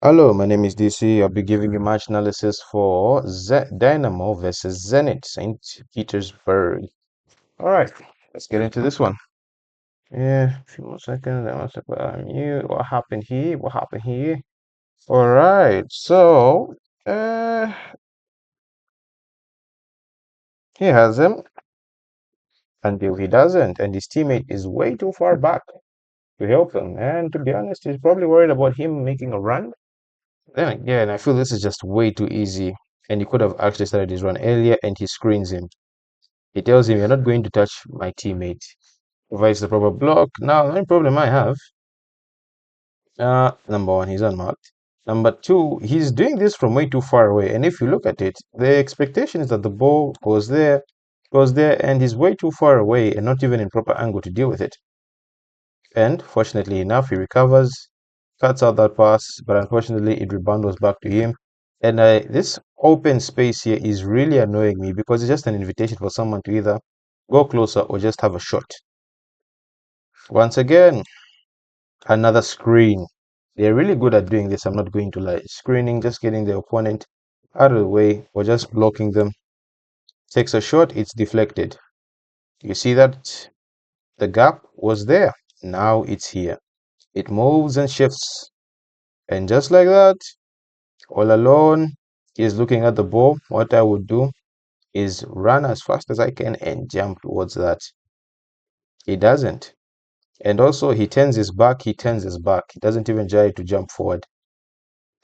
Hello, my name is DC. I'll be giving you match analysis for Dynamo versus Zenit, St. Petersburg. All right, let's get into this one. Yeah, a few more seconds. I must have mute. What happened here? What happened here? All right, so uh, he has him until he doesn't, and his teammate is way too far back to help him. And to be honest, he's probably worried about him making a run. Then again, I feel this is just way too easy, and he could have actually started his run earlier, and he screens him. He tells him, "You're not going to touch my teammate." Provides the proper block. Now, the only problem I have, number one, he's unmarked. Number two, he's doing this from way too far away. And if you look at it, the expectation is that the ball goes there, and he's way too far away and not even in proper angle to deal with it. And fortunately enough, he recovers, cuts out that pass, but unfortunately, it rebounds back to him. And this open space here is really annoying me because it's just an invitation for someone to either go closer or just have a shot. Once again, another screen. They're really good at doing this, I'm not going to lie. Screening, just getting the opponent out of the way or just blocking them. Takes a shot, it's deflected. You see that the gap was there. Now it's here. It moves and shifts. And just like that, all alone, he's looking at the ball. What I would do is run as fast as I can and jump towards that. He doesn't. And also, he turns his back. He doesn't even try to jump forward.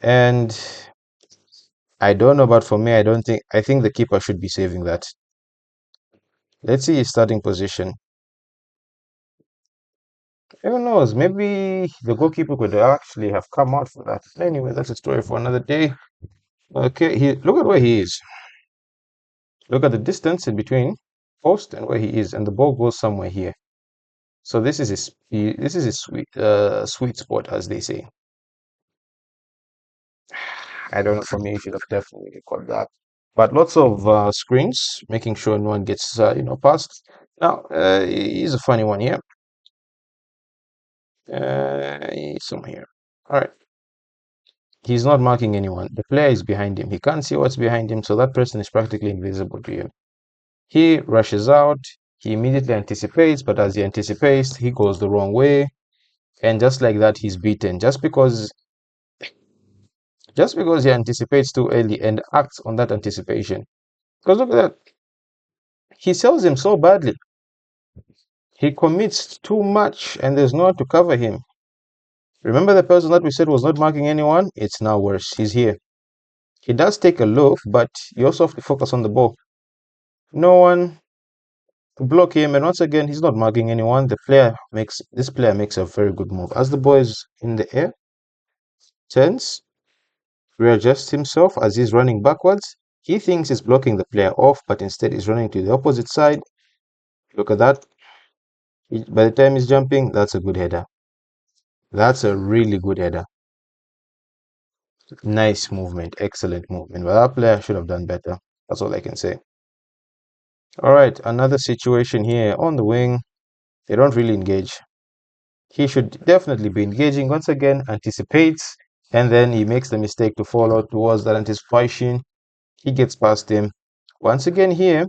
And I don't know, but for me, I think the keeper should be saving that. Let's see his starting position. Who knows? Maybe the goalkeeper could actually have come out for that. Anyway, that's a story for another day. Okay, look at where he is. Look at the distance in between post and where he is, and the ball goes somewhere here. So this is his sweet spot, as they say. I don't know. For me, he should have definitely caught that. But lots of screens, making sure no one gets past. Now, he's a funny one here. He's somewhere here. All right. He's not marking anyone. The player is behind him. He can't see what's behind him, so that person is practically invisible to him. He rushes out. He immediately anticipates, but as he anticipates, he goes the wrong way. And just like that, he's beaten. Just because he anticipates too early and acts on that anticipation. Because look at that. He sells him so badly. He commits too much and there's no one to cover him. Remember the person that we said was not marking anyone? It's now worse. He's here. He does take a look, but you also have to focus on the ball. No one to block him, and once again, he's not marking anyone. This player makes a very good move. As the ball is in the air, turns, readjusts himself as he's running backwards. He thinks he's blocking the player off, but instead he's running to the opposite side. Look at that. By the time he's jumping, that's a good header. That's a really good header. Nice movement, excellent movement. But that player should have done better. That's all I can say. All right, another situation here on the wing. They don't really engage. He should definitely be engaging. Once again, anticipates, and then he makes the mistake to fall out towards that anticipation. He gets past him. Once again here,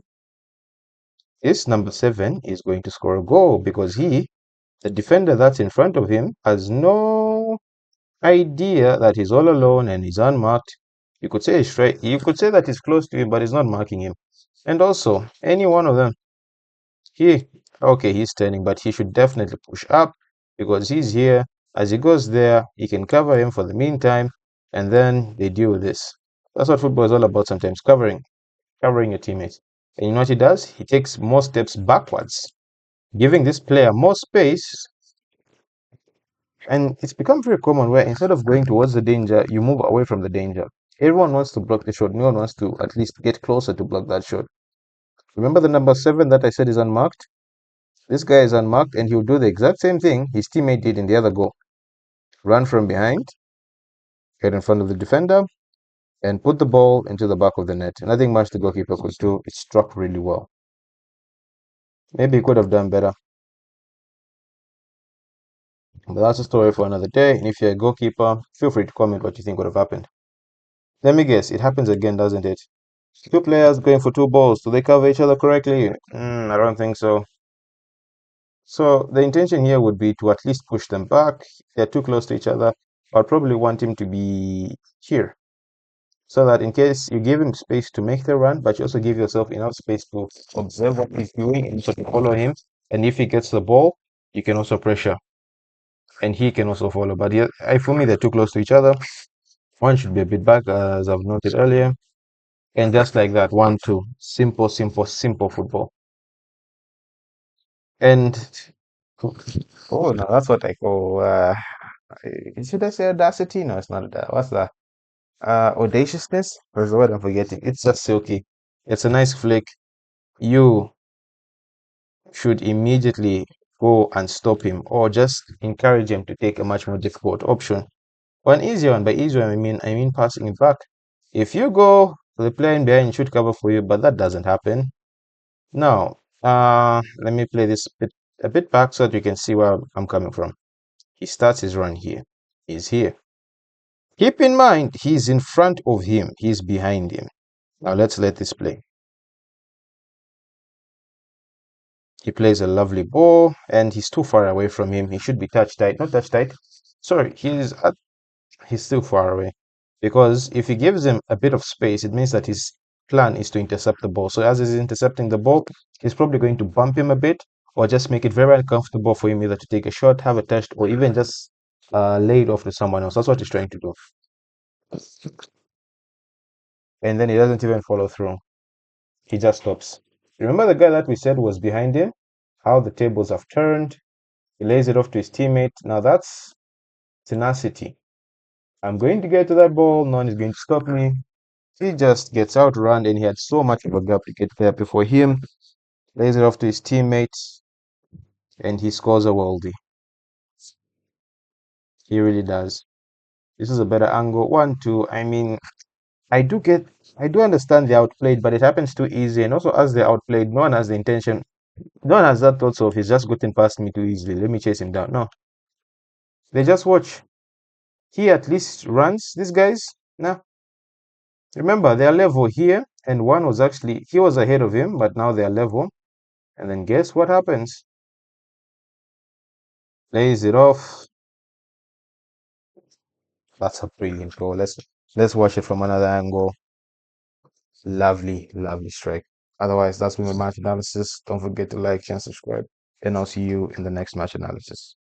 this number 7 is going to score a goal because the defender that's in front of him, has no idea that he's all alone and he's unmarked. You could say that he's close to him, but he's not marking him. And also, any one of them, he's turning, but he should definitely push up because he's here. As he goes there, he can cover him for the meantime, and then they deal with this. That's what football is all about sometimes, covering your teammates. And you know what he does? He takes more steps backwards, giving this player more space. And it's become very common where instead of going towards the danger, you move away from the danger. Everyone wants to block the shot. No one wants to at least get closer to block that shot. Remember the number 7 that I said is unmarked? This guy is unmarked and he'll do the exact same thing his teammate did in the other goal. Run from behind, get in front of the defender, and put the ball into the back of the net. Nothing much the goalkeeper could do. It struck really well. Maybe he could have done better. But that's a story for another day. And if you're a goalkeeper, feel free to comment what you think would have happened. Let me guess, it happens again, doesn't it? Two players going for two balls. Do they cover each other correctly? I don't think so. So the intention here would be to at least push them back. They're too close to each other. I'd probably want him to be here so that in case you give him space to make the run, but you also give yourself enough space to observe what he's doing and sort of follow him. And if he gets the ball, you can also pressure and he can also follow. But yeah, for me, they're too close to each other. One should be a bit back, as I've noted earlier. And just like that, 1-2. Simple, simple, simple football. And oh, no, that's what I call. Should I say audacity? No, it's not that. What's that? Audaciousness? What's the word I'm forgetting? It's just silky. It's a nice flick. You should immediately go and stop him, or just encourage him to take a much more difficult option. Or an easier one. By easier, I mean passing it back. If you go, the player in behind should cover for you, but that doesn't happen. Now, let me play this a bit back so that you can see where I'm coming from. He starts his run here. He's here. Keep in mind, he's in front of him. He's behind him. Now let's let this play. He plays a lovely ball, and he's too far away from him. He should be touch tight, not touch tight. Sorry, he's still far away. Because if he gives him a bit of space, it means that his plan is to intercept the ball. So as he's intercepting the ball, he's probably going to bump him a bit, or just make it very uncomfortable for him either to take a shot, have a touch, or even just lay it off to someone else. That's what he's trying to do. And then he doesn't even follow through. He just stops. Remember the guy that we said was behind him? How the tables have turned. He lays it off to his teammate. Now that's tenacity. I'm going to get to that ball. No one is going to stop me. He just gets outrun, and he had so much of a gap to get there before him. Lays it off to his teammates, and he scores a worldie. He really does. This is a better angle. 1-2. I mean, I do understand they're outplayed, but it happens too easy. And also, as they're outplayed, no one has the intention, no one has that thought of he's just gotten past me too easily. Let me chase him down. No, they just watch. He at least runs. These guys, now remember they're level here, and one was actually he was ahead of him, but now they're level. And then guess what happens? Lays it off. That's a brilliant goal. Let's watch it from another angle. Lovely, lovely strike. Otherwise, that's been my match analysis. Don't forget to like and subscribe. And I'll see you in the next match analysis.